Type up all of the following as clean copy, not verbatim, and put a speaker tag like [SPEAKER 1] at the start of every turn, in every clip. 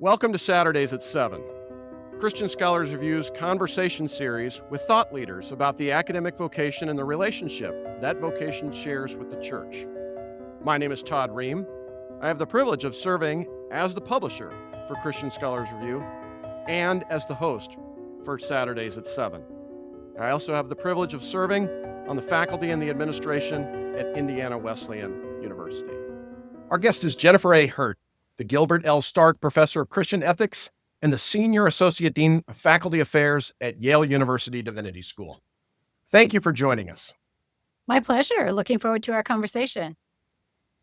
[SPEAKER 1] Welcome to Saturdays at 7, Christian Scholars Review's conversation series with thought leaders about the academic vocation and the relationship that vocation shares with the church. My name is Todd Ream. I have the privilege of serving as the publisher for Christian Scholars Review and as the host for Saturdays at 7. I also have the privilege of serving on the faculty and the administration at Indiana Wesleyan University. Our guest is Jennifer A. Herdt, the Gilbert L. Stark Professor of Christian Ethics and the Senior Associate Dean of Faculty Affairs at Yale University Divinity School. Thank you for joining us.
[SPEAKER 2] My pleasure. Looking forward to our conversation.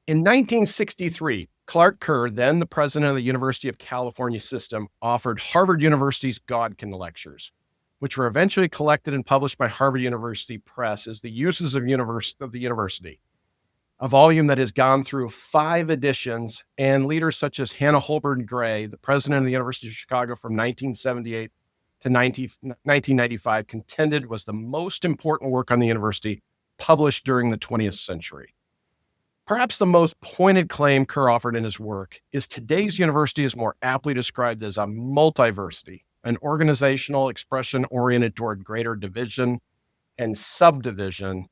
[SPEAKER 1] In 1963, Clark Kerr, then the president of the University of California system, offered Harvard University's Godkin Lectures, which were eventually collected and published by Harvard University Press as the Uses of the University, a volume that has gone through 5 editions, and leaders such as Hannah Holborn Gray, the president of the University of Chicago from 1978 to 1995, contended was the most important work on the university published during the 20th century. Perhaps the most pointed claim Kerr offered in his work is today's university is more aptly described as a multiversity, an organizational expression oriented toward greater division and subdivision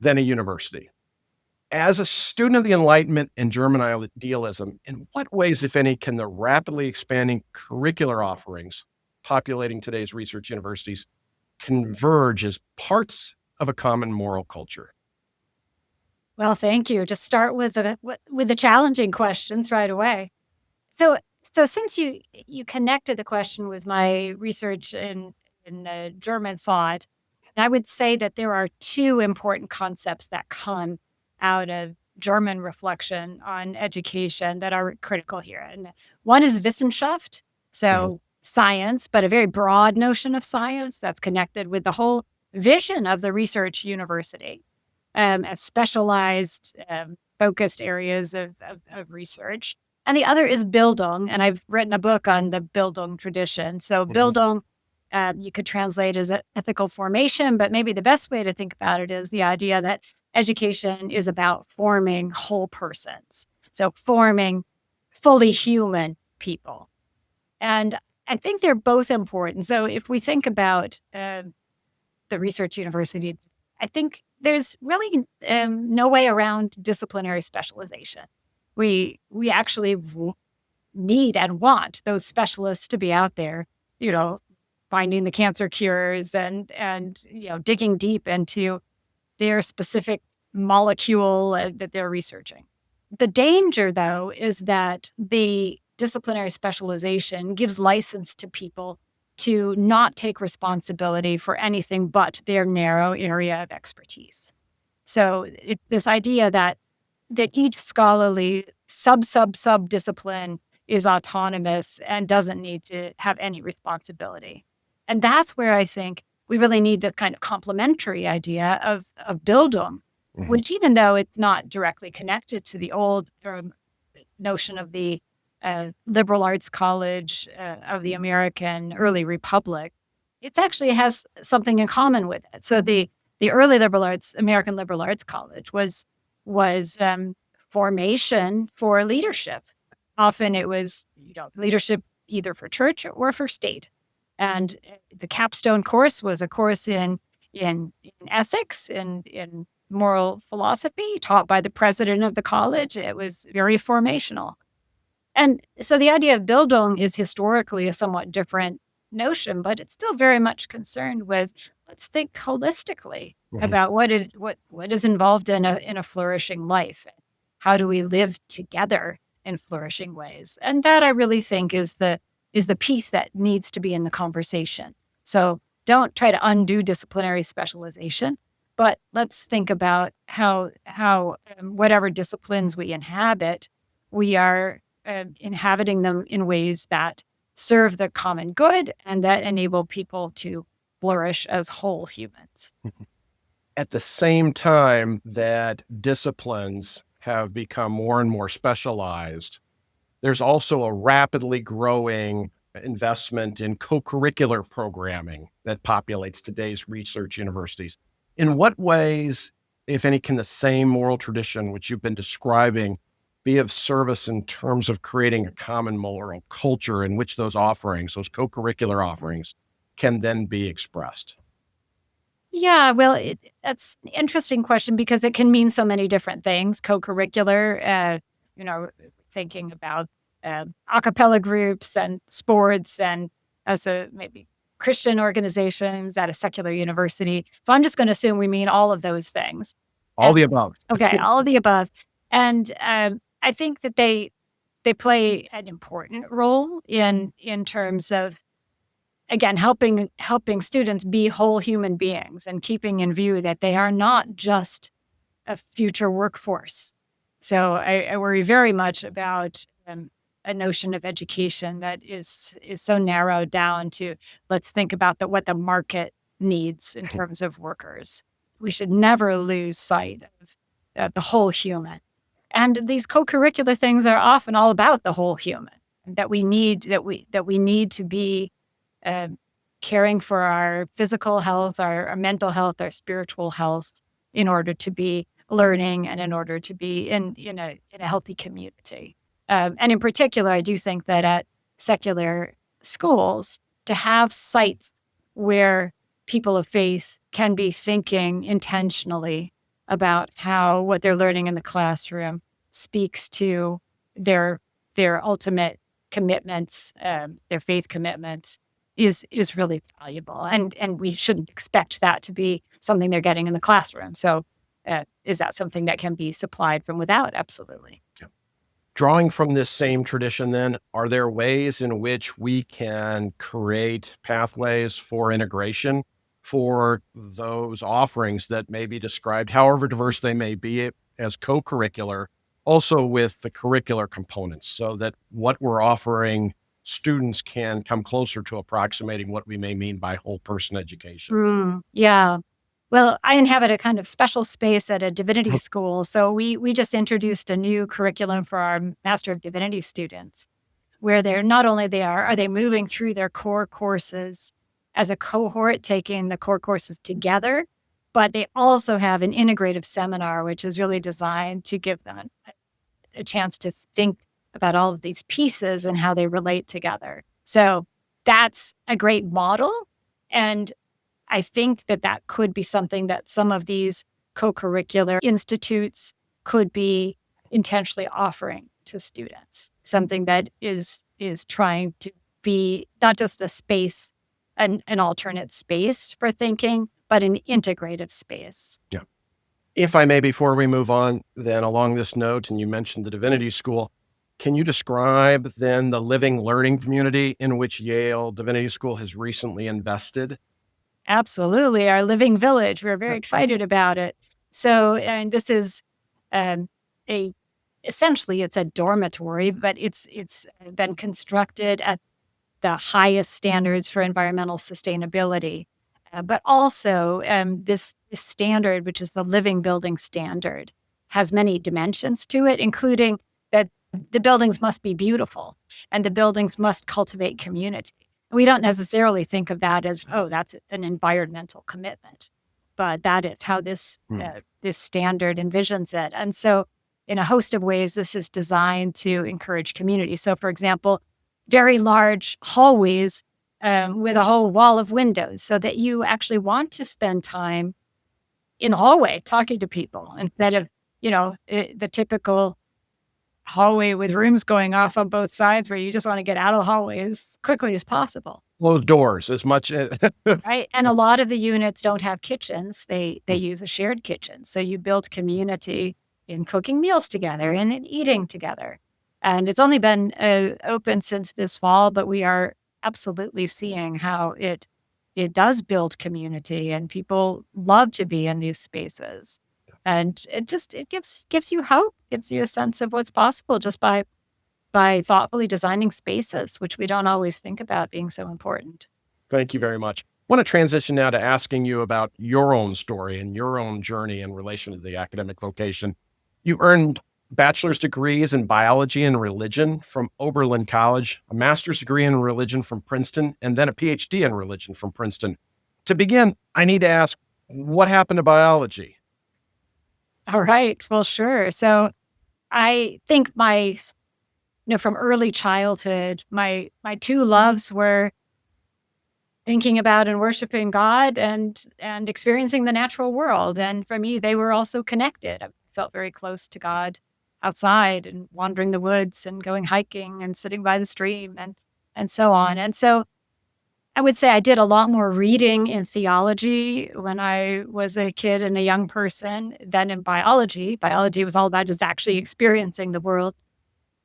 [SPEAKER 1] than a university. As a student of the Enlightenment and German idealism, in what ways, if any, can the rapidly expanding curricular offerings populating today's research universities converge as parts of a common moral culture?
[SPEAKER 2] Well, thank you. Just start with the challenging questions right away. So since you connected the question with my research in German thought, I would say that there are 2 important concepts that come out of German reflection on education that are critical here. And one is Wissenschaft, so science, but a very broad notion of science that's connected with the whole vision of the research university as specialized, focused areas of research. And the other is Bildung, and I've written a book on the Bildung tradition. So Bildung, you could translate as ethical formation, but maybe the best way to think about it is the idea that education is about forming whole persons. So forming fully human people. And I think they're both important. So if we think about the research university, I think there's really no way around disciplinary specialization. We actually need and want those specialists to be out there, finding the cancer cures and digging deep into their specific molecule that they're researching. The danger, though, is that the disciplinary specialization gives license to people to not take responsibility for anything but their narrow area of expertise. So this idea that each scholarly sub-discipline is autonomous and doesn't need to have any responsibility. And that's where I think we really need the kind of complementary idea of Bildung, which, even though it's not directly connected to the old notion of the liberal arts college of the American early republic, it actually has something in common with it. So the early American liberal arts college was formation for leadership. Often it was leadership either for church or for state. And the capstone course was a course in ethics and in moral philosophy taught by the president of the college. It was very formational. And so the idea of Bildung is historically a somewhat different notion, but it's still very much concerned with, let's think holistically about what is involved in a flourishing life. How do we live together in flourishing ways? And that, I really think, is the piece that needs to be in the conversation. So don't try to undo disciplinary specialization, but let's think about how whatever disciplines we inhabit, we are inhabiting them in ways that serve the common good and that enable people to flourish as whole humans.
[SPEAKER 1] At the same time that disciplines have become more and more specialized, there's also a rapidly growing investment in co-curricular programming that populates today's research universities. In what ways, if any, can the same moral tradition which you've been describing be of service in terms of creating a common moral culture in which those offerings, those co-curricular offerings, can then be expressed?
[SPEAKER 2] Yeah, well, that's an interesting question because it can mean so many different things. Co-curricular, thinking about a cappella groups and sports and also maybe Christian organizations at a secular university. So I'm just going to assume we mean all of those things.
[SPEAKER 1] All the above.
[SPEAKER 2] Okay, all of the above. And I think that they play an important role in terms of, again, helping students be whole human beings and keeping in view that they are not just a future workforce. So I worry very much about a notion of education that is so narrowed down to, let's think about what the market needs in terms of workers. We should never lose sight of the whole human. And these co-curricular things are often all about the whole human, that we need to be uh, caring for our physical health, our mental health, our spiritual health, in order to be learning and in order to be in a healthy community. And in particular, I do think that at secular schools, to have sites where people of faith can be thinking intentionally about how what they're learning in the classroom speaks to their ultimate commitments, their faith commitments, is really valuable. And we shouldn't expect that to be something they're getting in the classroom. So is that something that can be supplied from without? Absolutely.
[SPEAKER 1] Drawing from this same tradition, then, are there ways in which we can create pathways for integration for those offerings that may be described, however diverse they may be, as co-curricular, also with the curricular components, so that what we're offering students can come closer to approximating what we may mean by whole person education?
[SPEAKER 2] Yeah. Well, I inhabit a kind of special space at a divinity school. So we just introduced a new curriculum for our Master of Divinity students, where they're not only are they moving through their core courses as a cohort, taking the core courses together, but they also have an integrative seminar, which is really designed to give them a chance to think about all of these pieces and how they relate together. So that's a great model. And I think that could be something that some of these co-curricular institutes could be intentionally offering to students, something that is trying to be not just a space, an alternate space for thinking, but an integrative space.
[SPEAKER 1] Yeah. If I may, before we move on, then along this note, and you mentioned the Divinity School, can you describe then the living learning community in which Yale Divinity School has recently invested?
[SPEAKER 2] Absolutely. Our living village. We're very excited about it. So, and this is um, essentially it's a dormitory, but it's been constructed at the highest standards for environmental sustainability. But also, this standard, which is the living building standard, has many dimensions to it, including that the buildings must be beautiful and the buildings must cultivate community. We don't necessarily think of that as, oh, that's an environmental commitment, but that is how this standard envisions it. And so, in a host of ways, this is designed to encourage community. So, for example, very large hallways with a whole wall of windows, so that you actually want to spend time in the hallway talking to people instead of the typical hallway with rooms going off on both sides where you just want to get out of the hallway as quickly as possible.
[SPEAKER 1] Close doors as much.
[SPEAKER 2] Right. And a lot of the units don't have kitchens. They use a shared kitchen. So you build community in cooking meals together and in eating together. And it's only been open since this fall, but we are absolutely seeing how it does build community, and people love to be in these spaces. And it gives you hope, gives you a sense of what's possible just by thoughtfully designing spaces, which we don't always think about being so important.
[SPEAKER 1] Thank you very much. I want to transition now to asking you about your own story and your own journey in relation to the academic vocation. You earned bachelor's degrees in biology and religion from Oberlin College, a master's degree in religion from Princeton, and then a PhD in religion from Princeton. To begin, I need to ask, what happened to biology?
[SPEAKER 2] All right. Well, sure. So I think from early childhood, my two loves were thinking about and worshiping God and experiencing the natural world. And for me, they were also connected. I felt very close to God outside and wandering the woods and going hiking and sitting by the stream and so on. And so I would say I did a lot more reading in theology when I was a kid and a young person than in biology. Biology was all about just actually experiencing the world.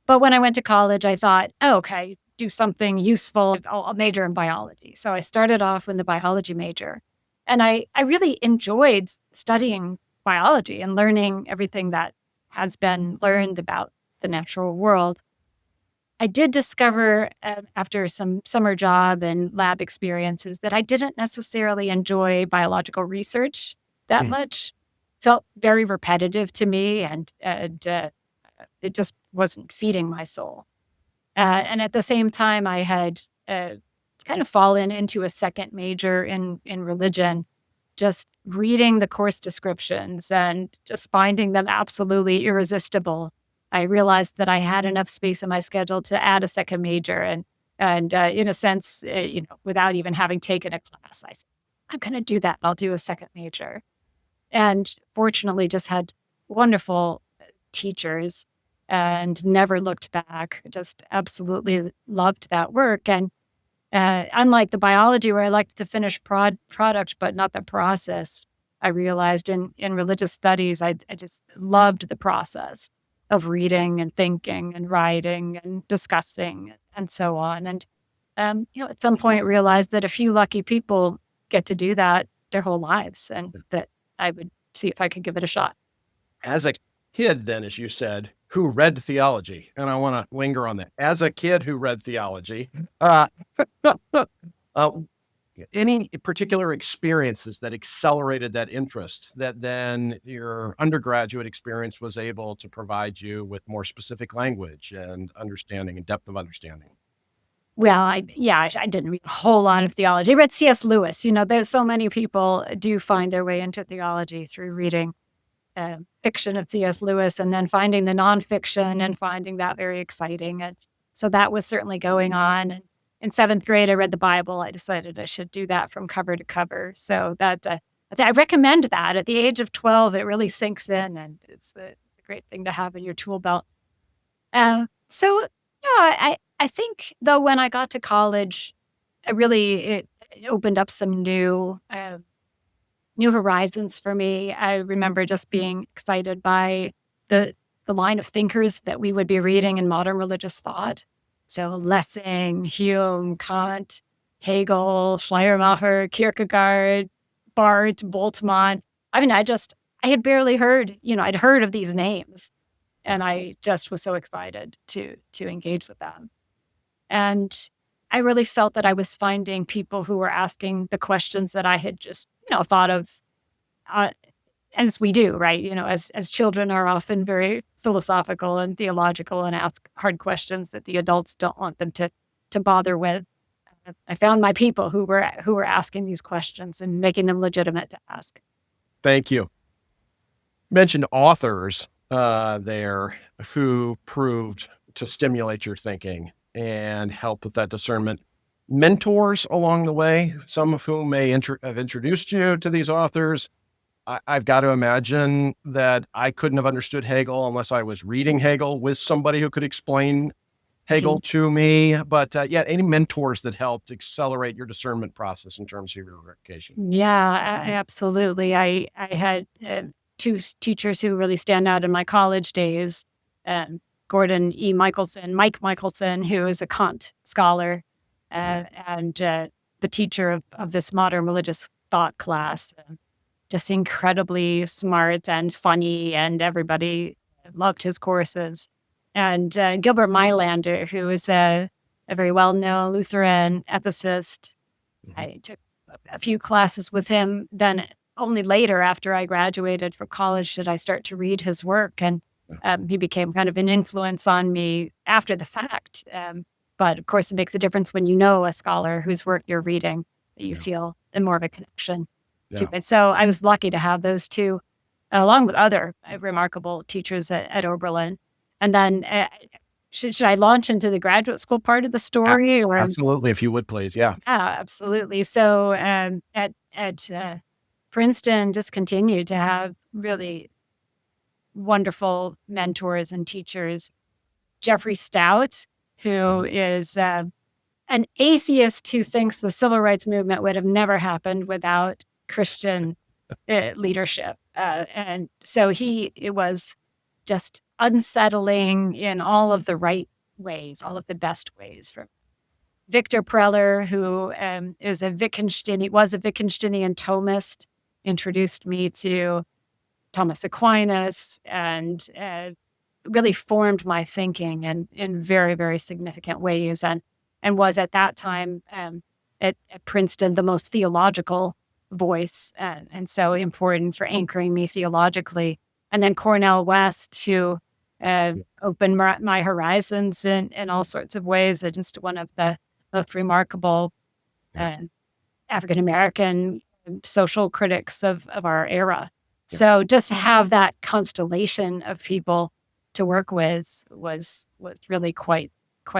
[SPEAKER 2] But when I went to college, I thought, oh, okay, do something useful. I'll major in biology. So I started off with the biology major. And I really enjoyed studying biology and learning everything that has been learned about the natural world. I did discover after some summer job and lab experiences that I didn't necessarily enjoy biological research that much. Felt very repetitive to me, and it just wasn't feeding my soul. And at the same time, I had kind of fallen into a second major in religion, just reading the course descriptions and just finding them absolutely irresistible. I realized that I had enough space in my schedule to add a second major, and in a sense, without even having taken a class, I said, I'm going to do that. I'll do a second major, and fortunately, just had wonderful teachers and never looked back. Just absolutely loved that work. And unlike the biology where I liked the finished product, but not the process, I realized in religious studies, I just loved the process of reading and thinking and writing and discussing and so on. And, at some point realized that a few lucky people get to do that their whole lives, and that I would see if I could give it a shot.
[SPEAKER 1] As a kid, then, as you said, who read theology, and I want to linger on that. As a kid who read theology, any particular experiences that accelerated that interest that then your undergraduate experience was able to provide you with more specific language and understanding and depth of understanding?
[SPEAKER 2] Well, I didn't read a whole lot of theology. I read C.S. Lewis. There's so many people do find their way into theology through reading fiction of C.S. Lewis and then finding the nonfiction and finding that very exciting. And so that was certainly going on. And in seventh grade, I read the Bible. I decided I should do that from cover to cover. So that I recommend that. At the age of 12, it really sinks in, and it's a great thing to have in your tool belt. I think, though, when I got to college, it opened up some new horizons for me. I remember just being excited by the line of thinkers that we would be reading in modern religious thought. So Lessing, Hume, Kant, Hegel, Schleiermacher, Kierkegaard, Barth, Boltzmann. I mean, I had barely heard, I'd heard of these names, and I just was so excited to engage with them. And I really felt that I was finding people who were asking the questions that I had just, thought of, as we do, right? As children are often very philosophical and theological and ask hard questions that the adults don't want them to bother with. I found my people who were asking these questions and making them legitimate to ask.
[SPEAKER 1] Thank you. You mentioned authors there who proved to stimulate your thinking and help with that discernment. Mentors along the way, some of whom may have introduced you to these authors. I've got to imagine that I couldn't have understood Hegel unless I was reading Hegel with somebody who could explain Hegel to me. But any mentors that helped accelerate your discernment process in terms of your vocation?
[SPEAKER 2] Yeah, absolutely. I had two teachers who really stand out in my college days. Mike Michelson, who is a Kant scholar, and the teacher of this modern religious thought class. Just incredibly smart and funny, and everybody loved his courses. And Gilbert Meilander, who is a very well-known Lutheran ethicist. I took a few classes with him. Then only later, after I graduated from college, did I start to read his work. And he became kind of an influence on me after the fact. But of course, it makes a difference when you know a scholar whose work you're reading, that you feel more of a connection to it. So I was lucky to have those two, along with other remarkable teachers at Oberlin. And then should I launch into the graduate school part of the story? Or
[SPEAKER 1] Absolutely, if you would please. Yeah.
[SPEAKER 2] yeah, absolutely. So at Princeton, just continued to have really wonderful mentors and teachers. Jeffrey Stout, who is an atheist who thinks the civil rights movement would have never happened without Christian leadership. And so it was just unsettling in all of the right ways, all of the best ways. From Victor Preller, who was a Wittgensteinian Thomist, introduced me to Thomas Aquinas and really formed my thinking in very, very significant ways, and was at that time at Princeton the most theological voice, and so important for anchoring me theologically. And then Cornel West, who opened my horizons in all sorts of ways. Just one of the most remarkable African American social critics of our era. So just to have that constellation of people to work with was really quite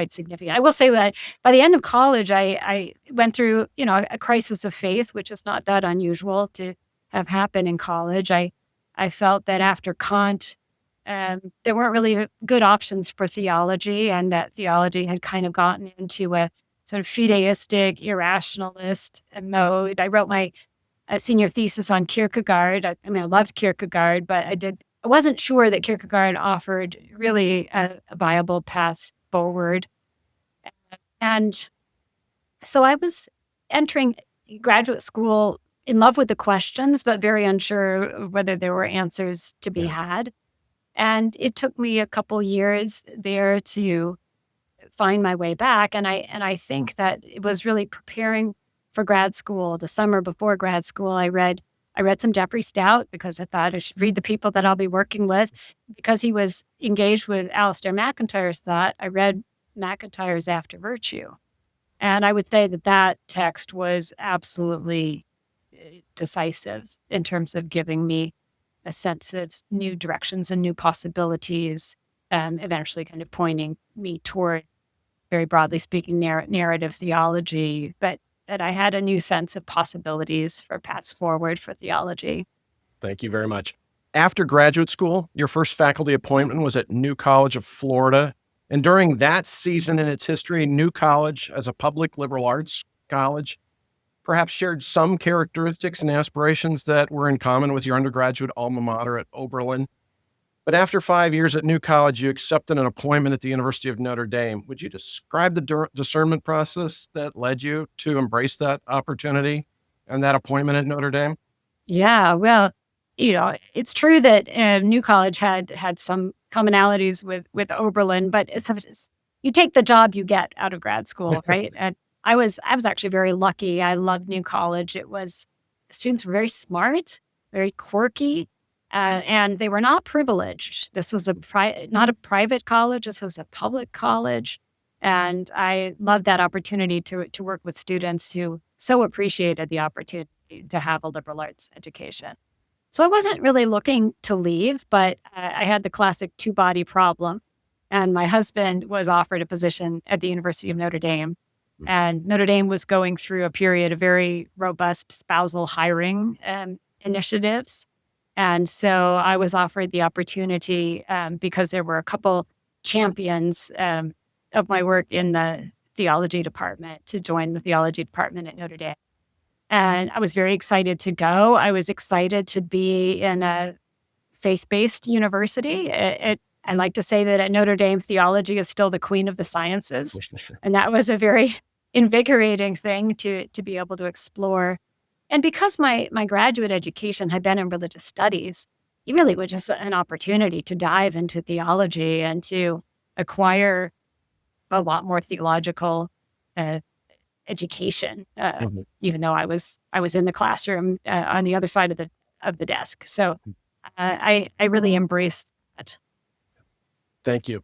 [SPEAKER 2] significant. I will say that by the end of college, I went through, a crisis of faith, which is not that unusual to have happen in college. I felt that after Kant, there weren't really good options for theology, and that theology had kind of gotten into a sort of fideistic, irrationalist mode. I wrote my senior thesis on Kierkegaard. I loved Kierkegaard, but I wasn't sure that Kierkegaard offered really a viable path forward. And so I was entering graduate school in love with the questions, but very unsure whether there were answers to be had. And it took me a couple years there to find my way back. And I think that it was really preparing for grad school. The summer before grad school, I read some Jeffrey Stout because I thought I should read the people that I'll be working with. Because he was engaged with Alistair MacIntyre's thought, I read MacIntyre's After Virtue. And I would say that text was absolutely decisive in terms of giving me a sense of new directions and new possibilities, eventually kind of pointing me toward, very broadly speaking, narrative theology, but that I had a new sense of possibilities for paths forward for theology.
[SPEAKER 1] Thank you very much. After graduate school, your first faculty appointment was at New College of Florida. And during that season in its history, New College, as a public liberal arts college, perhaps shared some characteristics and aspirations that were in common with your undergraduate alma mater at Oberlin. But after 5 years at New College, you accepted an appointment at the University of Notre Dame. Would you describe the discernment process that led you to embrace that opportunity and that appointment at Notre Dame?
[SPEAKER 2] Yeah, well, it's true that New College had some commonalities with Oberlin, but you take the job you get out of grad school, right? And I was actually very lucky. I loved New College. Students were very smart, very quirky, and they were not privileged. This was not a private college. This was a public college. And I loved that opportunity to work with students who so appreciated the opportunity to have a liberal arts education. So I wasn't really looking to leave, but I had the classic two-body problem. And my husband was offered a position at the University of Notre Dame. And Notre Dame was going through a period of very robust spousal hiring initiatives. And so I was offered the opportunity because there were a couple champions of my work in the theology department to join the theology department at Notre Dame. And I was very excited to go. I was excited to be in a faith-based university. I like to say that at Notre Dame, theology is still the queen of the sciences. And that was a very invigorating thing to be able to explore. And because my graduate education had been in religious studies, it really was just an opportunity to dive into theology and to acquire a lot more theological education, even though I was in the classroom on the other side of the desk. So I really embraced that.
[SPEAKER 1] Thank you.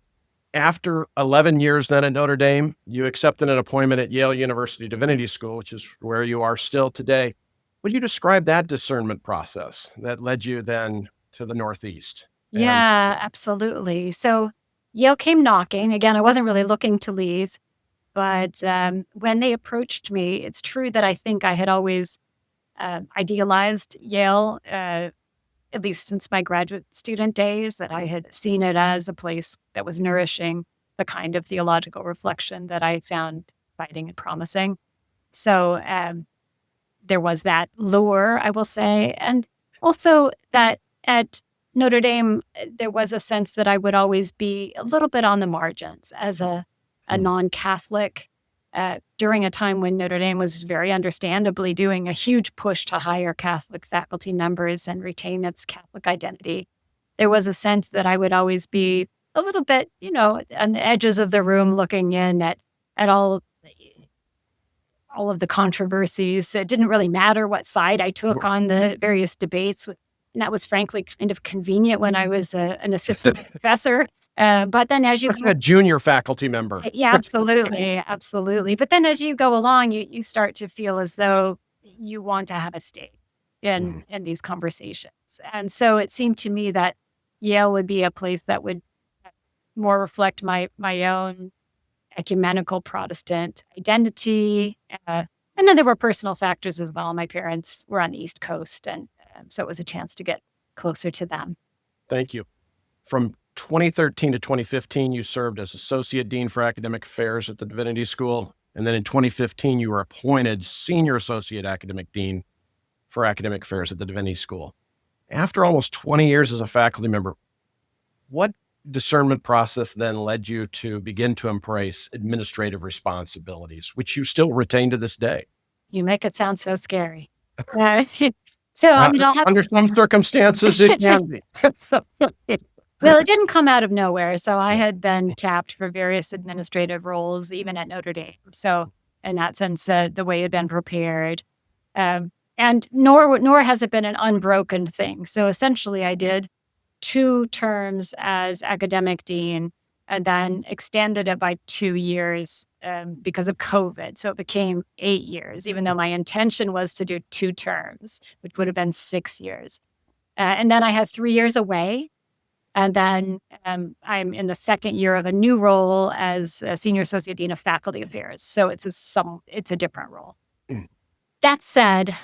[SPEAKER 1] After 11 years then at Notre Dame, you accepted an appointment at Yale University Divinity School, which is where you are still today. Would you describe that discernment process that led you then to the Northeast?
[SPEAKER 2] Yeah, absolutely. So Yale came knocking. Again, I wasn't really looking to leave, but when they approached me, it's true that I think I had always idealized Yale, at least since my graduate student days, that I had seen it as a place that was nourishing the kind of theological reflection that I found exciting and promising. So there was that lure, I will say. And also that at Notre Dame, there was a sense that I would always be a little bit on the margins as a non-Catholic during a time when Notre Dame was very understandably doing a huge push to hire Catholic faculty members and retain its Catholic identity. There was a sense that I would always be a little bit, on the edges of the room looking in at all of the controversies. It didn't really matter what side I took on the various debates. And that was frankly kind of convenient when I was an assistant professor. But then as you
[SPEAKER 1] a junior faculty member.
[SPEAKER 2] Yeah, absolutely. Absolutely. But then as you go along, you start to feel as though you want to have a stake in these conversations. And so it seemed to me that Yale would be a place that would more reflect my own ecumenical Protestant identity. And then there were personal factors as well. My parents were on the East Coast, and so it was a chance to get closer to them.
[SPEAKER 1] Thank you. From 2013 to 2015, you served as Associate Dean for Academic Affairs at the Divinity School. And then in 2015, you were appointed Senior Associate Academic Dean for Academic Affairs at the Divinity School. After almost 20 years as a faculty member, what discernment process then led you to begin to embrace administrative responsibilities, which you still retain to this day?
[SPEAKER 2] You make it sound so scary. So, I mean, I'll have
[SPEAKER 1] under some circumstances, it can be.
[SPEAKER 2] Well, it didn't come out of nowhere. So I had been tapped for various administrative roles, even at Notre Dame. So in that sense, the way it had been prepared. And nor has it been an unbroken thing. So essentially, I did 2 terms as academic dean and then extended it by 2 years because of COVID. So it became 8 years, even though my intention was to do 2 terms, which would have been 6 years. And then I had 3 years away. And then I'm in the second year of a new role as a Senior Associate Dean of Faculty Affairs. So it's a different role. That said,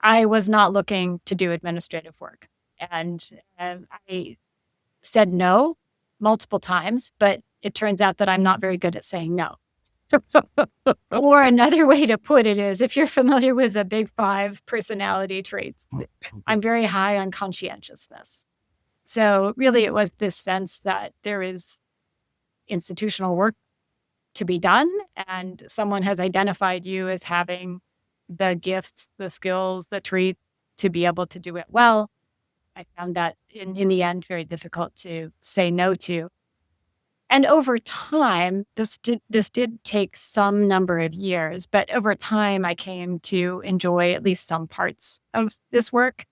[SPEAKER 2] I was not looking to do administrative work. And I said no multiple times, but it turns out that I'm not very good at saying no. Or another way to put it is, if you're familiar with the Big 5 personality traits, I'm very high on conscientiousness. So really it was this sense that there is institutional work to be done, and someone has identified you as having the gifts, the skills, the trait to be able to do it well. I found that in the end very difficult to say no to. And over time, this did take some number of years, but over time I came to enjoy at least some parts of this work.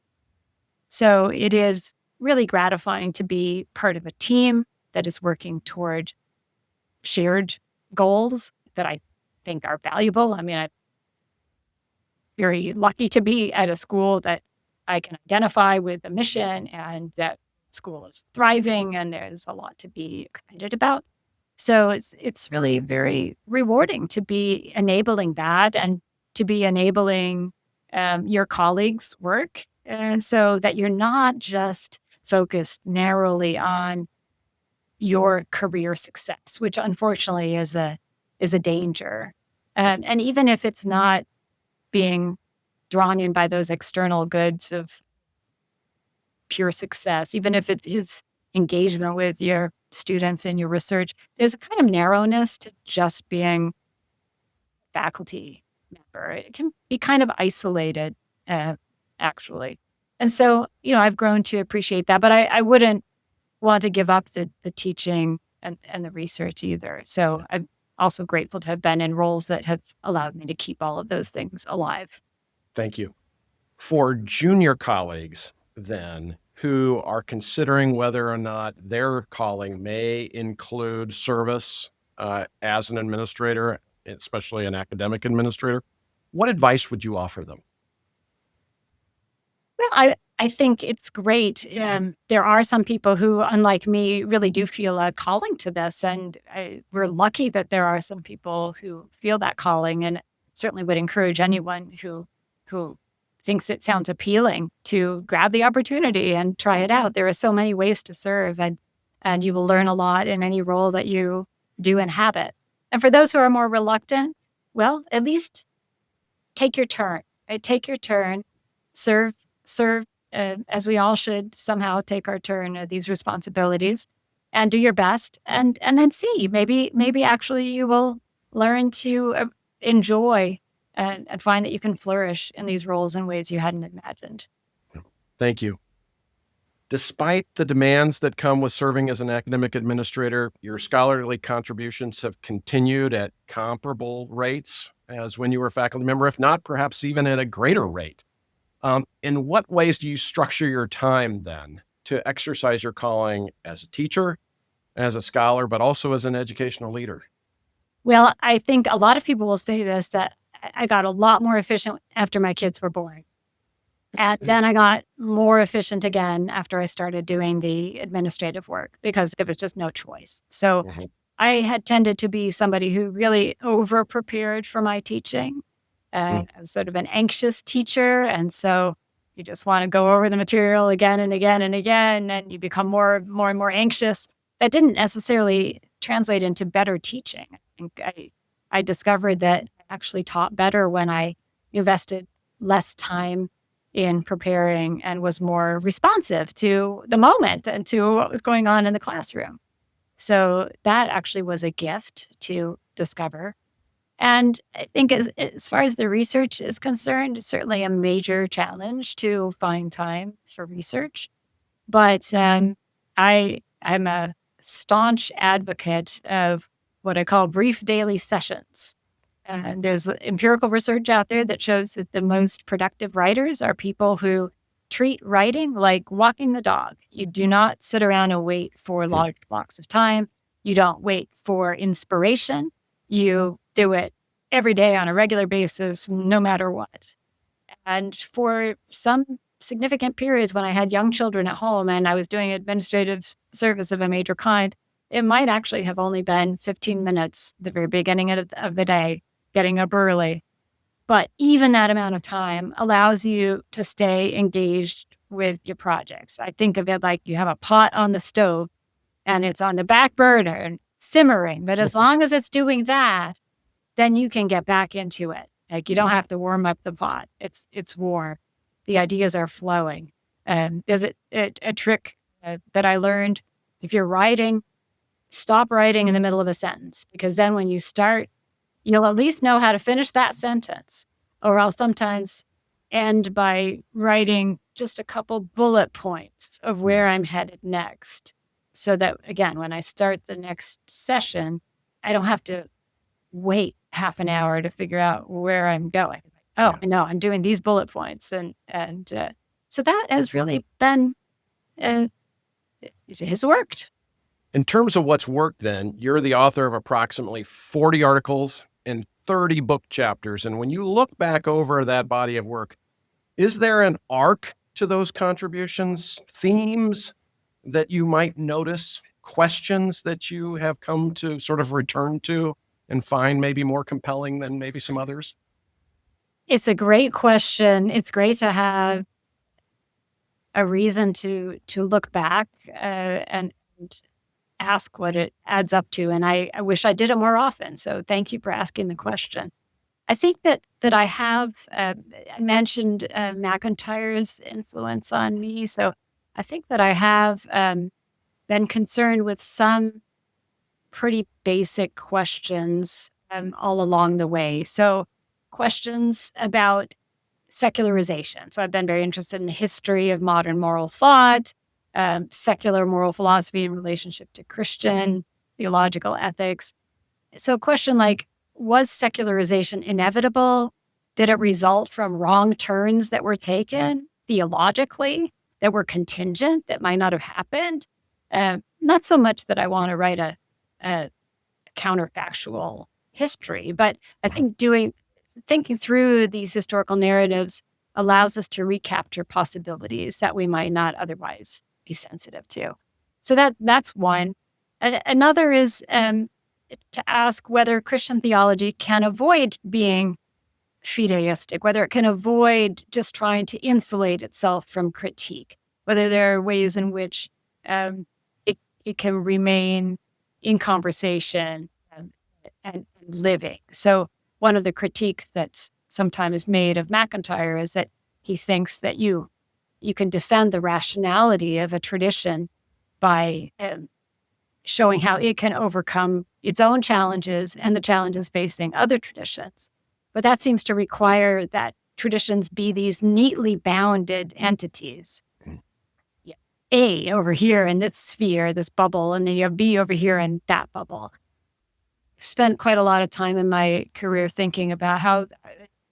[SPEAKER 2] So it is really gratifying to be part of a team that is working toward shared goals that I think are valuable. I mean, I'm very lucky to be at a school that I can identify with the mission, and that school is thriving, and there's a lot to be excited about. So it's really very rewarding to be enabling that and to be enabling your colleagues' work, and so that you're not just focused narrowly on your career success, which unfortunately is a danger. And even if it's not being drawn in by those external goods of pure success, even if it is engagement with your students and your research, there's a kind of narrowness to just being a faculty member. It can be kind of isolated, actually. And so, I've grown to appreciate that, but I wouldn't want to give up the teaching and the research either. So I'm also grateful to have been in roles that have allowed me to keep all of those things alive.
[SPEAKER 1] Thank you. For junior colleagues, then, who are considering whether or not their calling may include service as an administrator, especially an academic administrator, what advice would you offer them?
[SPEAKER 2] Well, I think it's great. There are some people who, unlike me, really do feel a calling to this. And we're lucky that there are some people who feel that calling, and certainly would encourage anyone who thinks it sounds appealing to grab the opportunity and try it out. There are so many ways to serve, and you will learn a lot in any role that you do inhabit. And for those who are more reluctant, well, at least take your turn. Right? Take your turn, serve, as we all should somehow take our turn at these responsibilities, and do your best, and then see. Maybe actually you will learn to enjoy and find that you can flourish in these roles in ways you hadn't imagined.
[SPEAKER 1] Thank you. Despite the demands that come with serving as an academic administrator, your scholarly contributions have continued at comparable rates as when you were a faculty member, if not perhaps even at a greater rate. In what ways do you structure your time then to exercise your calling as a teacher, as a scholar, but also as an educational leader?
[SPEAKER 2] Well, I think a lot of people will say this, that I got a lot more efficient after my kids were born. And then I got more efficient again after I started doing the administrative work, because there was just no choice. So I had tended to be somebody who really over prepared for my teaching. I was sort of an anxious teacher. And so you just want to go over the material again and again and again, and you become more and more anxious. That didn't necessarily translate into better teaching. I think I discovered that I actually taught better when I invested less time in preparing and was more responsive to the moment and to what was going on in the classroom. So that actually was a gift to discover. And I think as far as the research is concerned, it's certainly a major challenge to find time for research. But I'm a staunch advocate of what I call brief daily sessions. And there's empirical research out there that shows that the most productive writers are people who treat writing like walking the dog. You do not sit around and wait for large blocks of time. You don't wait for inspiration. You do it every day on a regular basis, no matter what. And for some significant periods when I had young children at home and I was doing administrative service of a major kind, it might actually have only been 15 minutes at the very beginning of the day, getting up early. But even that amount of time allows you to stay engaged with your projects. I think of it like you have a pot on the stove and it's on the back burner and simmering. But as long as it's doing that, then you can get back into it. Like you don't have to warm up the pot. It's warm. The ideas are flowing. There's a trick that I learned. If you're writing, stop writing in the middle of a sentence, because then when you start, you'll at least know how to finish that sentence. Or I'll sometimes end by writing just a couple bullet points of where I'm headed next. So that, again, when I start the next session, I don't have to wait half an hour to figure out where I'm going. Oh, I know, I'm doing these bullet points. And so that has really been, it has worked.
[SPEAKER 1] In terms of what's worked then, you're the author of approximately 40 articles and 30 book chapters. And when you look back over that body of work, is there an arc to those contributions, themes that you might notice, questions that you have come to sort of return to and find maybe more compelling than maybe some others?
[SPEAKER 2] It's a great question. It's great to have a reason to look back and ask what it adds up to. And I wish I did it more often. So thank you for asking the question. I think that I have, I mentioned McIntyre's influence on me. So I think that I have been concerned with some pretty basic questions all along the way. So questions about secularization. So I've been very interested in the history of modern moral thought, secular moral philosophy in relationship to Christian theological ethics. So a question like, was secularization inevitable? Did it result from wrong turns that were taken theologically, that were contingent, that might not have happened? Not so much that I want to write a counterfactual history, but I think thinking through these historical narratives allows us to recapture possibilities that we might not otherwise be sensitive to. So that's one. Another is to ask whether Christian theology can avoid being fideistic, whether it can avoid just trying to insulate itself from critique, whether there are ways in which it can remain in conversation and living. So one of the critiques that's sometimes made of MacIntyre is that he thinks that you can defend the rationality of a tradition by showing how it can overcome its own challenges and the challenges facing other traditions. But that seems to require that traditions be these neatly bounded entities. Yeah. A over here in this sphere, this bubble, and then you have B over here in that bubble. I've spent quite a lot of time in my career thinking about how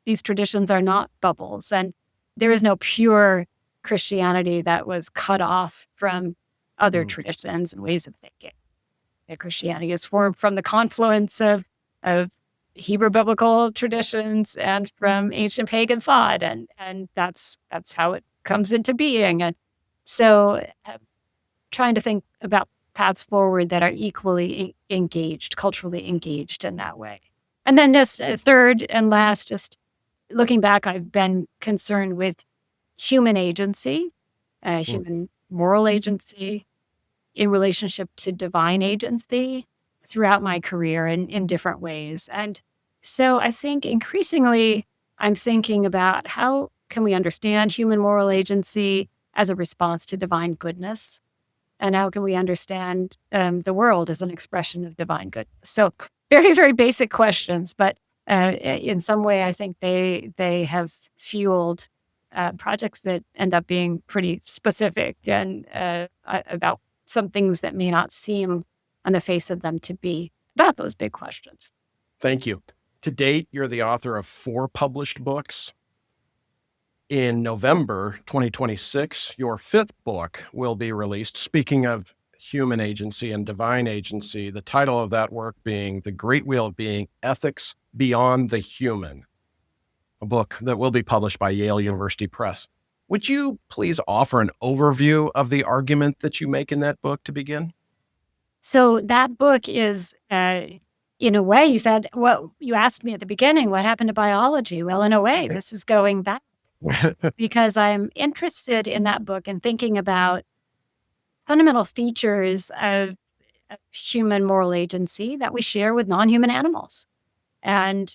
[SPEAKER 2] these traditions are not bubbles, and there is no pure Christianity that was cut off from other traditions and ways of thinking. Christianity is formed from the confluence of Hebrew biblical traditions and from ancient pagan thought, and that's how it comes into being. And so, trying to think about paths forward that are equally engaged, culturally engaged in that way. And then just third and last, just looking back, I've been concerned with human agency, human moral agency in relationship to divine agency throughout my career in different ways. And so I think increasingly I'm thinking about how can we understand human moral agency as a response to divine goodness? And how can we understand the world as an expression of divine goodness? So very, very basic questions, but in some way I think they have fueled projects that end up being pretty specific and about some things that may not seem on the face of them to be about those big questions.
[SPEAKER 1] Thank you. To date, you're the author of 4 published books. In November 2026, your 5th book will be released. Speaking of human agency and divine agency, the title of that work being The Great Wheel of Being, Ethics Beyond the Human, a book that will be published by Yale University Press. Would you please offer an overview of the argument that you make in that book to begin?
[SPEAKER 2] So that book is, in a way, you said, well, you asked me at the beginning, what happened to biology? Well, in a way, this is going back because I'm interested in that book and thinking about fundamental features of human moral agency that we share with non-human animals. And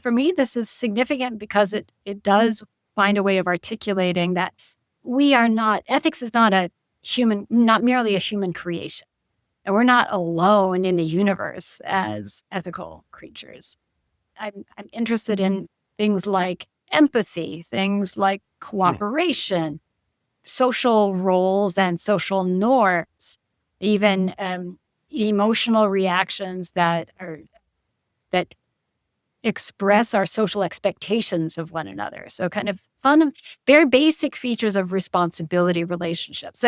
[SPEAKER 2] for me, this is significant because it does find a way of articulating that ethics is not merely a human creation. And we're not alone in the universe as ethical creatures. I'm interested in things like empathy, things like cooperation, social roles and social norms, even emotional reactions that express our social expectations of one another. So kind of fun, very basic features of responsibility relationships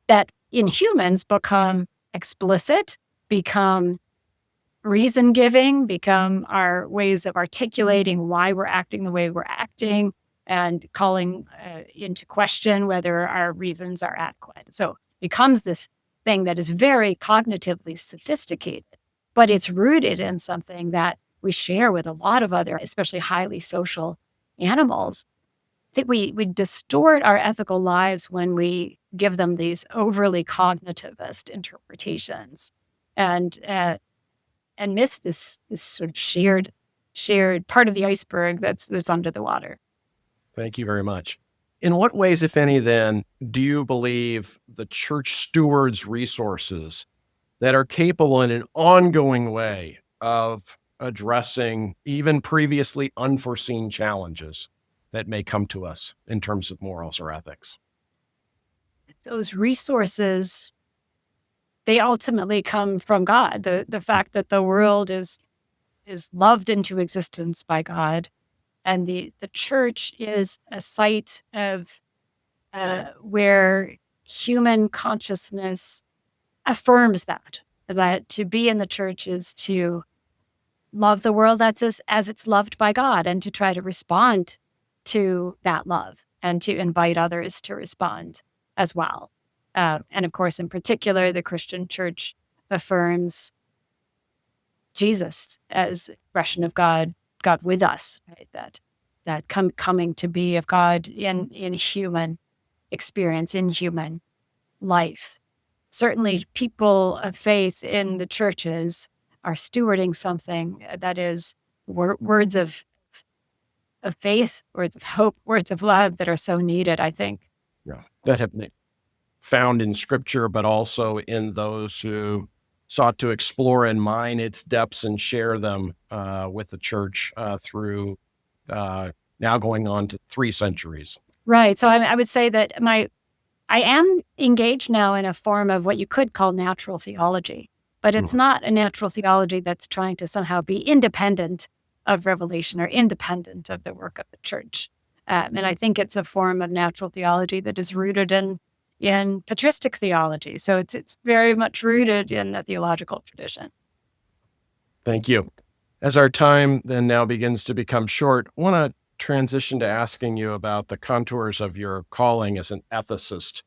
[SPEAKER 2] that in humans become explicit, become reason-giving, become our ways of articulating why we're acting the way we're acting and calling into question whether our reasons are adequate. So it becomes this thing that is very cognitively sophisticated, but it's rooted in something that we share with a lot of other, especially highly social animals. I think we distort our ethical lives when we give them these overly cognitivist interpretations and miss this sort of shared part of the iceberg that's under the water.
[SPEAKER 1] Thank you very much. In what ways, if any, then, do you believe the church stewards resources that are capable in an ongoing way of addressing even previously unforeseen challenges that may come to us in terms of morals or ethics?
[SPEAKER 2] Those resources, they ultimately come from God. The fact that the world is loved into existence by God, and the church is a site of where human consciousness affirms that to be in the church is to love the world as it's loved by God and to try to respond to that love and to invite others to respond as well. And of course, in particular, the Christian church affirms Jesus as expression of God with us, right? That coming to be of God in human experience, in human life. Certainly, people of faith in the churches are stewarding something that is words of faith, words of hope, words of love that are so needed, I think.
[SPEAKER 1] Yeah, that have been found in Scripture, but also in those who sought to explore and mine its depths and share them with the church through now going on to 3 centuries.
[SPEAKER 2] Right. So I would say that I am engaged now in a form of what you could call natural theology, but it's not a natural theology that's trying to somehow be independent of revelation or independent of the work of the church. And I think it's a form of natural theology that is rooted in patristic theology. So it's very much rooted in the theological tradition.
[SPEAKER 1] Thank you. As our time then now begins to become short, I want to transition to asking you about the contours of your calling as an ethicist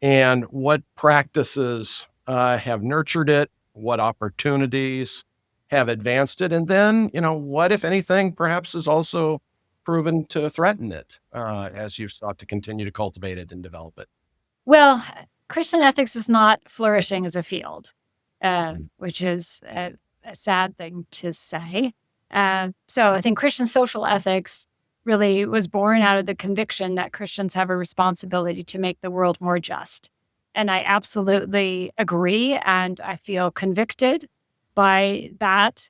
[SPEAKER 1] and what practices have nurtured it, what opportunities have advanced it, and then, what, if anything, perhaps has also proven to threaten it as you've sought to continue to cultivate it and develop it.
[SPEAKER 2] Well, Christian ethics is not flourishing as a field, which is a sad thing to say. So I think Christian social ethics really was born out of the conviction that Christians have a responsibility to make the world more just. And I absolutely agree, and I feel convicted by that.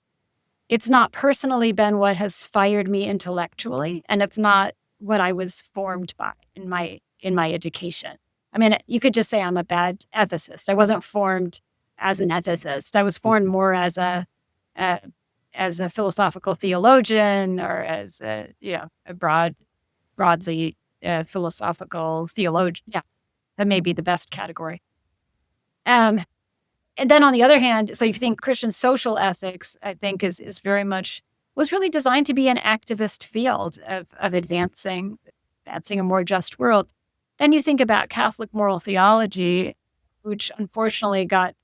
[SPEAKER 2] It's not personally been what has fired me intellectually, and it's not what I was formed by in my education. I mean, you could just say I'm a bad ethicist. I wasn't formed as an ethicist. I was formed more as a philosophical theologian, or as a broadly philosophical theologian. Yeah, that may be the best category. And then on the other hand, so you think Christian social ethics, I think is very much, was really designed to be an activist field of advancing a more just world. Then you think about Catholic moral theology, which unfortunately got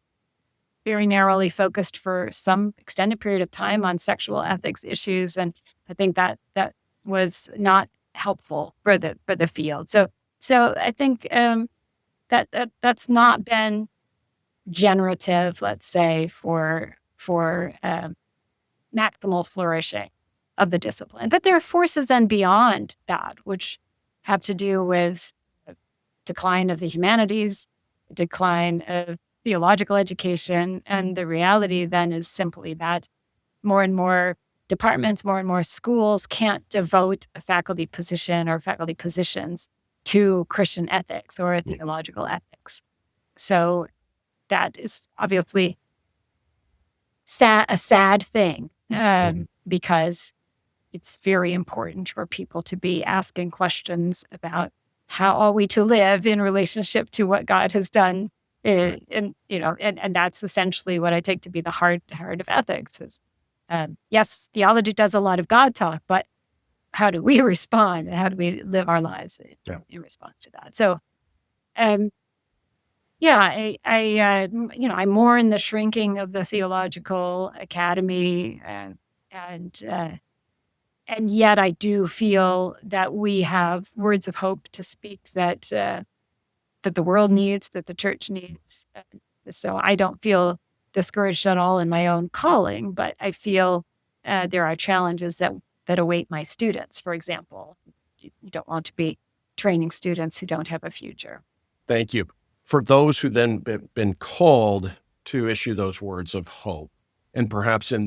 [SPEAKER 2] very narrowly focused for some extended period of time on sexual ethics issues, and I think that was not helpful for the field. So I think that's not been generative, let's say, for maximal flourishing of the discipline. But there are forces then beyond that, which have to do with decline of the humanities, decline of theological education, and the reality then is simply that more and more departments, more and more schools can't devote a faculty position or faculty positions to Christian ethics or theological ethics. So that is obviously a sad thing, because it's very important for people to be asking questions about how are we to live in relationship to what God has done. And that's essentially what I take to be the heart of ethics is, yes, theology does a lot of God talk, but how do we respond? How do we live our lives in response to that? So, I'm more in the shrinking of the theological academy, and yet I do feel that we have words of hope to speak that the world needs, that the church needs. So I don't feel discouraged at all in my own calling, but I feel there are challenges that await my students. For example, you don't want to be training students who don't have a future.
[SPEAKER 1] Thank you. For those who then been called to issue those words of hope, and perhaps in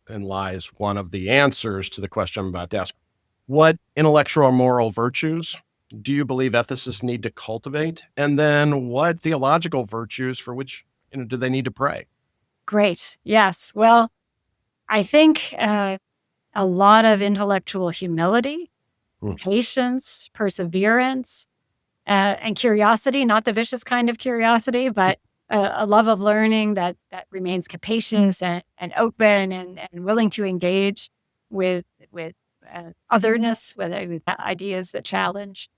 [SPEAKER 1] lies one of the answers to the question I'm about to ask. What intellectual or moral virtues do you believe ethicists need to cultivate? And then what theological virtues for which do they need to pray?
[SPEAKER 2] Great. Yes. Well, I think a lot of intellectual humility, patience, perseverance, and curiosity, not the vicious kind of curiosity, but a love of learning that remains capacious and open and willing to engage with otherness, whether with ideas that challenge.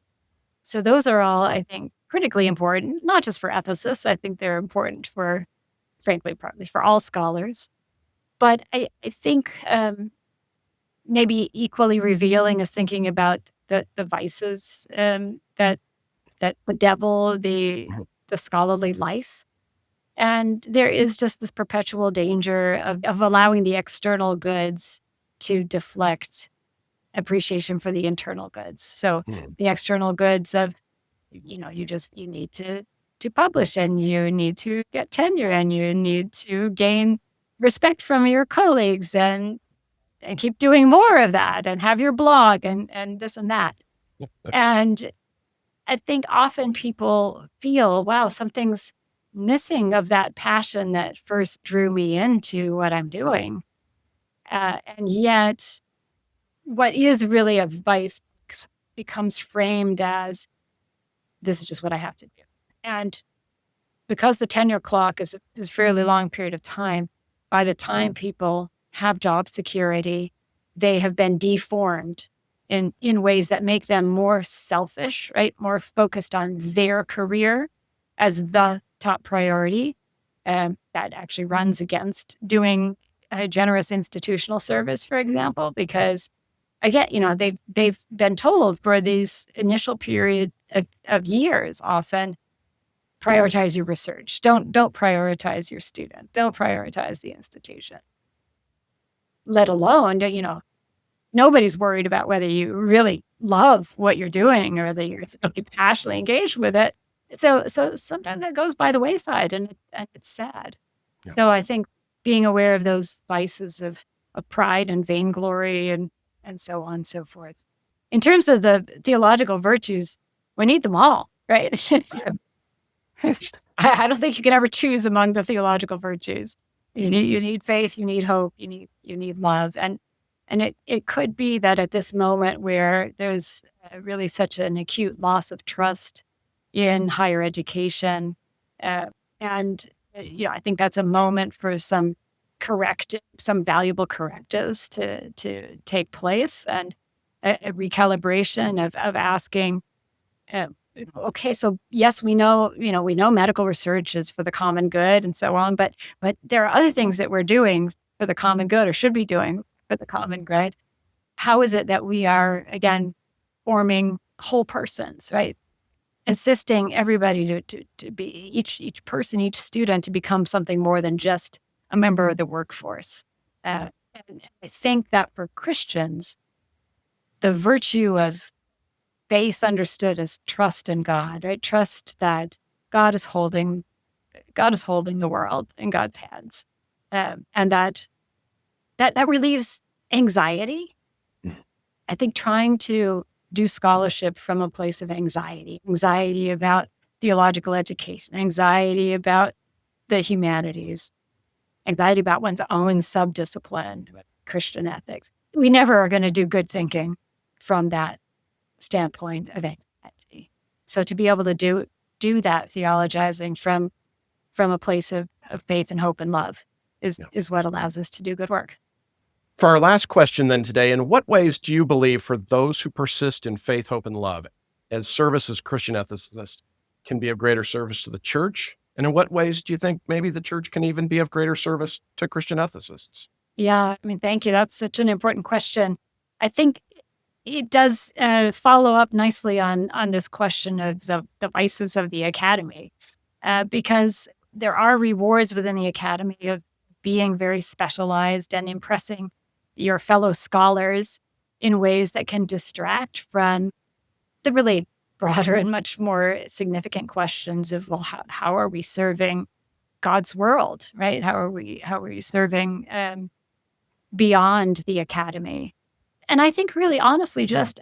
[SPEAKER 2] So those are all, I think, critically important, not just for ethicists. I think they're important for, frankly, probably for all scholars. But I think maybe equally revealing is thinking about the vices that bedevil the scholarly life. And there is just this perpetual danger of allowing the external goods to deflect appreciation for the internal goods. So the external goods of, you need to publish, and you need to get tenure, and you need to gain respect from your colleagues, and keep doing more of that, and have your blog, and this and that. And I think often people feel, wow, something's missing of that passion that first drew me into what I'm doing. And yet, what is really a vice becomes framed as, this is just what I have to do. And because the tenure clock is a fairly long period of time, by the time people have job security, they have been deformed in ways that make them more selfish, right? More focused on their career as the top priority. That actually runs against doing a generous institutional service, for example, because again, they've been told for these initial period of years, often, prioritize your research. Don't prioritize your student. Don't prioritize the institution. Let alone, nobody's worried about whether you really love what you're doing or that you're passionately engaged with it. So sometimes that goes by the wayside, and it's sad. Yeah. So I think being aware of those vices of pride and vainglory and so on and so forth. In terms of the theological virtues, we need them all, right? I don't think you can ever choose among the theological virtues. You need faith, you need hope, you need love. And it could be that at this moment where there's really such an acute loss of trust in higher education, and I think that's a moment for some valuable correctives to take place, and a recalibration of asking, okay, so yes, we know medical research is for the common good and so on, but there are other things that we're doing for the common good, or should be doing for the common good. How is it that we are, again, forming whole persons, right? Assisting everybody to be, each person, each student, to become something more than just a member of the workforce. And I think that for Christians, the virtue of faith understood as trust in God, right? Trust that God is holding the world in God's hands, and that relieves anxiety. I think trying to do scholarship from a place of anxiety about theological education, anxiety about the humanities, anxiety about one's own subdiscipline, Christian ethics. We never are going to do good thinking from that standpoint of anxiety. So to be able to do that theologizing from a place of faith and hope and love is what allows us to do good work.
[SPEAKER 1] For our last question then today, in what ways do you believe, for those who persist in faith, hope, and love, as service as Christian ethicists, can be of greater service to the church? And in what ways do you think maybe the church can even be of greater service to Christian ethicists?
[SPEAKER 2] Yeah, thank you. That's such an important question. I think it does follow up nicely on this question of the vices of the academy, because there are rewards within the academy of being very specialized and impressing your fellow scholars in ways that can distract from the really broader and much more significant questions of, well, how are we serving God's world, right? How are we serving beyond the academy? And I think really honestly, just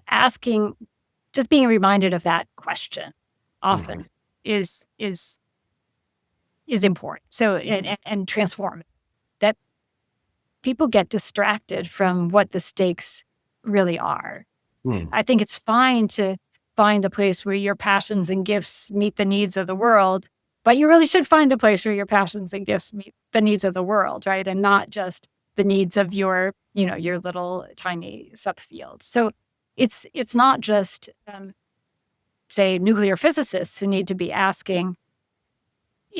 [SPEAKER 2] being reminded of that question often is important. So, and transformative. That people get distracted from what the stakes really are. I think it's fine to find a place where your passions and gifts meet the needs of the world, but you really should find a place where your passions and gifts meet the needs of the world, right? And not just the needs of your little tiny subfield. So it's not just, say, nuclear physicists who need to be asking,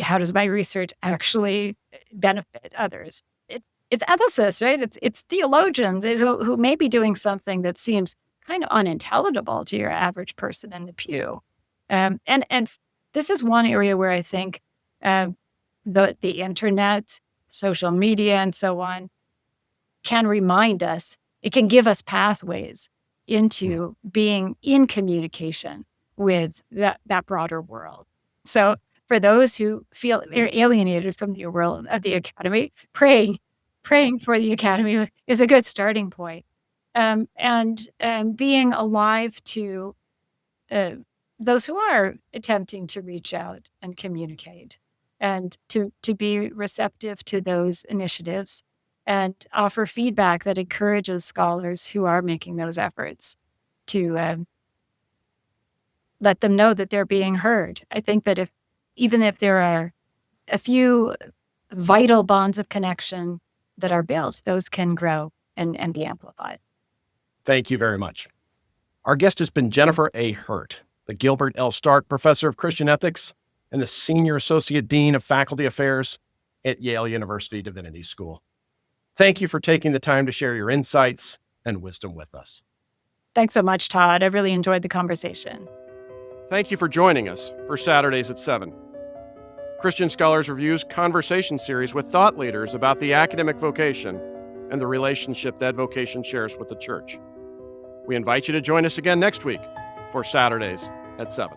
[SPEAKER 2] how does my research actually benefit others? It's ethicists, right? It's theologians who may be doing something that seems kind of unintelligible to your average person in the pew. And this is one area where I think the internet, social media, and so on can remind us. It can give us pathways into being in communication with that broader world. So for those who feel they're alienated from the world of the academy, praying for the academy is a good starting point. And being alive to those who are attempting to reach out and communicate, and to be receptive to those initiatives and offer feedback that encourages scholars who are making those efforts to let them know that they're being heard. I think that even if there are a few vital bonds of connection that are built, those can grow and be amplified.
[SPEAKER 1] Thank you very much. Our guest has been Jennifer A. Herdt, the Gilbert L. Stark Professor of Christian Ethics and the Senior Associate Dean of Faculty Affairs at Yale University Divinity School. Thank you for taking the time to share your insights and wisdom with us.
[SPEAKER 2] Thanks so much, Todd. I really enjoyed the conversation.
[SPEAKER 1] Thank you for joining us for Saturdays at 7. Christian Scholars Review's conversation series with thought leaders about the academic vocation and the relationship that vocation shares with the church. We invite you to join us again next week for Saturdays at 7.